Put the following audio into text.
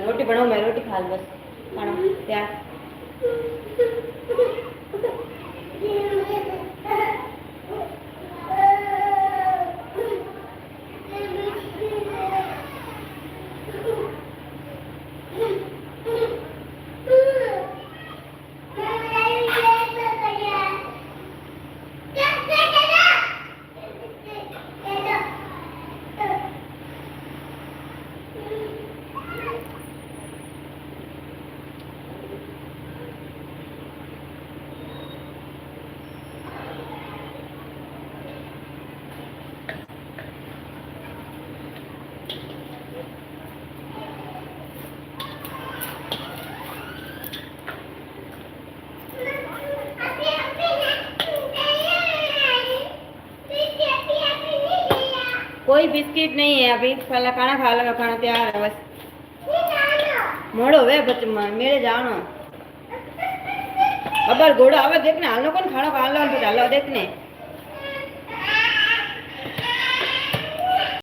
रोटी बनाओ, मैं रोटी खा बस खाना प्यार कोई बिस्किट नहीं है अभी, पहला खाना खा लगा, खाना तैयार है बस मोड़ो वे बच्चे मेरे जानो अबर घोड़ा आवे देखने हाल कौन खाना खा लो देखने